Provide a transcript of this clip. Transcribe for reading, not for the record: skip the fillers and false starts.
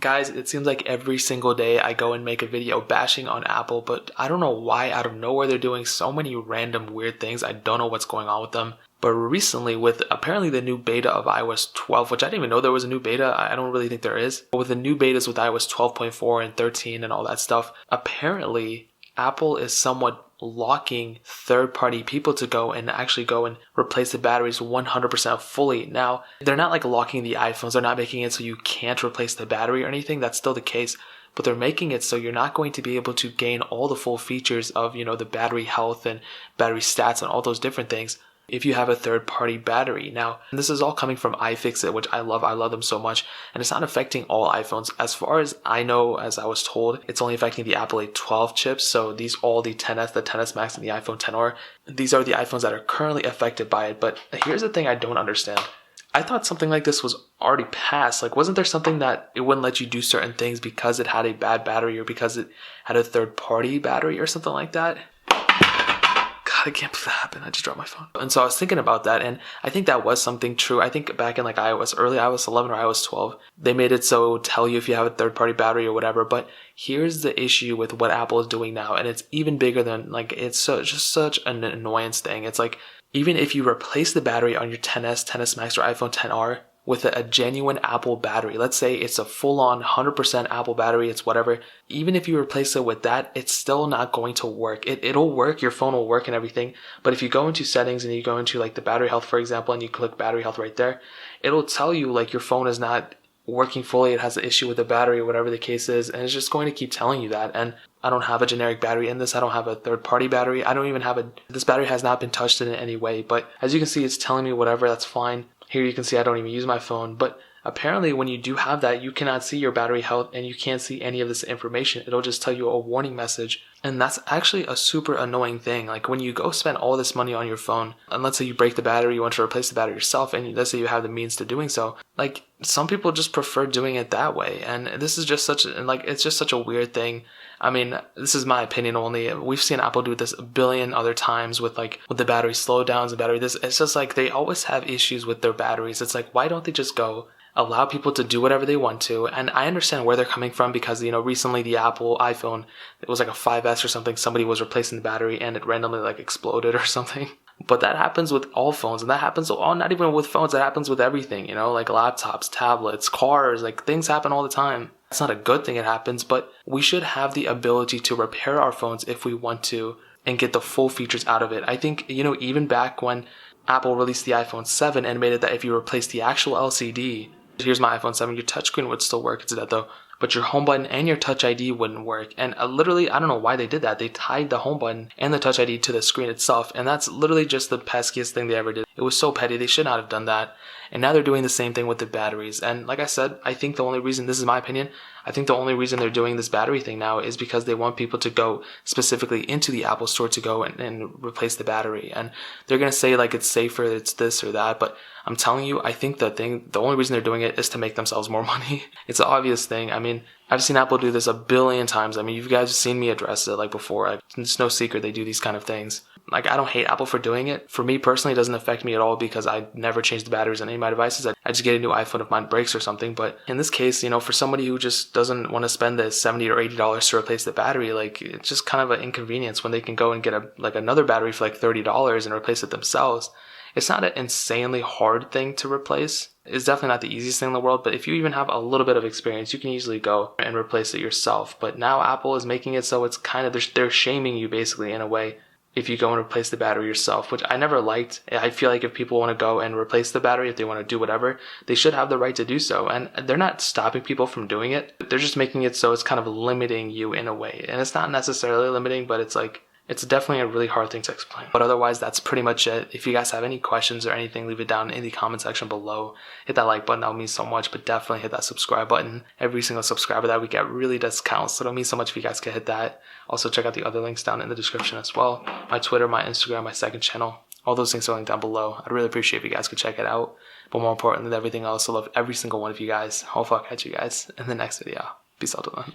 Guys, it seems like every single day I go and make a video bashing on Apple, but I don't know why out of nowhere they're doing so many random weird things. I don't know what's going on with them. But recently, with apparently the new beta of iOS 12, which I didn't even know there was a new beta, I don't really think there is. But with the new betas with iOS 12.4 and 13 and all that stuff, apparently Apple is somewhat locking third-party people to go and actually go and replace the batteries 100% fully. Now, they're not like locking the iPhones. They're not making it so you can't replace the battery or anything. That's still the case. But they're making it so you're not going to be able to gain all the full features of, the battery health and battery stats and all those different things if you have a third-party battery. Now, this is all coming from iFixit, which I love. I love them so much. And it's not affecting all iPhones. As far as I know, as I was told, it's only affecting the Apple A12 chips. So all the 10s, the 10s Max, and the iPhone XR, these are the iPhones that are currently affected by it. But here's the thing I don't understand. I thought something like this was already passed. Like, wasn't there something that it wouldn't let you do certain things because it had a bad battery or because it had a third-party battery or something like that? I can't believe that happened. I just dropped my phone. And so I was thinking about that, and I think that was something true. I think back in like early iOS 11 or iOS 12, they made it so tell you if you have a third-party battery or whatever. But here's the issue with what Apple is doing now, and it's even bigger than it's just such an annoyance thing. It's like, even if you replace the battery on your 10s, 10s Max, or iPhone XR with a genuine Apple battery, let's say it's a full-on 100% Apple battery, it's whatever, even if you replace it with that, it's still not going to work. It'll work, your phone will work and everything, but if you go into settings and you go into like the battery health, for example, and you click battery health right there, it'll tell you like your phone is not working fully, it has an issue with the battery or whatever the case is, and it's just going to keep telling you that. And I don't have a generic battery in this. I don't have a third-party battery. I don't even have this battery has not been touched in any way, but as you can see, it's telling me whatever, that's fine. Here you can see I don't even use my phone, but apparently when you do have that, you cannot see your battery health and you can't see any of this information. It'll just tell you a warning message. And that's actually a super annoying thing. Like when you go spend all this money on your phone, and let's say you break the battery, you want to replace the battery yourself, and let's say you have the means to doing so, like some people just prefer doing it that way. And this is just it's just such a weird thing. I mean, this is my opinion only. We've seen Apple do this a billion other times with the battery slowdowns, the battery this. It's just like they always have issues with their batteries. It's like, why don't they just go allow people to do whatever they want to? And I understand where they're coming from because, recently the Apple iPhone, it was like a 5S or something, somebody was replacing the battery and it randomly exploded or something. But that happens with all phones, and that happens not even with phones, that happens with everything, like laptops, tablets, cars, things happen all the time. It's not a good thing it happens, but we should have the ability to repair our phones if we want to and get the full features out of it. I think, even back when Apple released the iPhone 7 and made it that if you replace the actual LCD, here's my iPhone 7, your touchscreen would still work, it's dead though, but your home button and your touch ID wouldn't work. And literally, I don't know why they did that. They tied the home button and the touch ID to the screen itself, and that's literally just the peskiest thing they ever did. It was so petty. They should not have done that. And now they're doing the same thing with the batteries. And like I said, I think the only reason, this is my opinion, I think the only reason they're doing this battery thing now is because they want people to go specifically into the Apple store to go and replace the battery. And they're going to say it's safer, it's this or that. But I'm telling you, I think the only reason they're doing it is to make themselves more money. It's an obvious thing. I mean, I've seen Apple do this a billion times. I mean, you guys have seen me address it before. It's no secret they do these kind of things. I don't hate Apple for doing it. For me personally, it doesn't affect me at all because I never change the batteries on any of my devices. I just get a new iPhone if mine breaks or something. But in this case, for somebody who just doesn't want to spend the $70 or $80 to replace the battery, it's just kind of an inconvenience when they can go and get another battery for $30 and replace it themselves. It's not an insanely hard thing to replace. It's definitely not the easiest thing in the world, but if you even have a little bit of experience, you can easily go and replace it yourself. But now Apple is making it so it's kind of, they're shaming you basically in a way if you go and replace the battery yourself, which I never liked. I feel like if people want to go and replace the battery, if they want to do whatever, they should have the right to do so. And they're not stopping people from doing it. They're just making it so it's kind of limiting you in a way. And it's not necessarily limiting, but it's definitely a really hard thing to explain. But otherwise, that's pretty much it. If you guys have any questions or anything, leave it down in the comment section below. Hit that like button, that would mean so much, but definitely hit that subscribe button. Every single subscriber that we get really does count, so it'll mean so much if you guys could hit that. Also, check out the other links down in the description as well. My Twitter, my Instagram, my second channel. All those things are linked down below. I'd really appreciate if you guys could check it out. But more importantly than everything else, I love every single one of you guys. Hopefully I'll catch you guys in the next video. Peace out to them.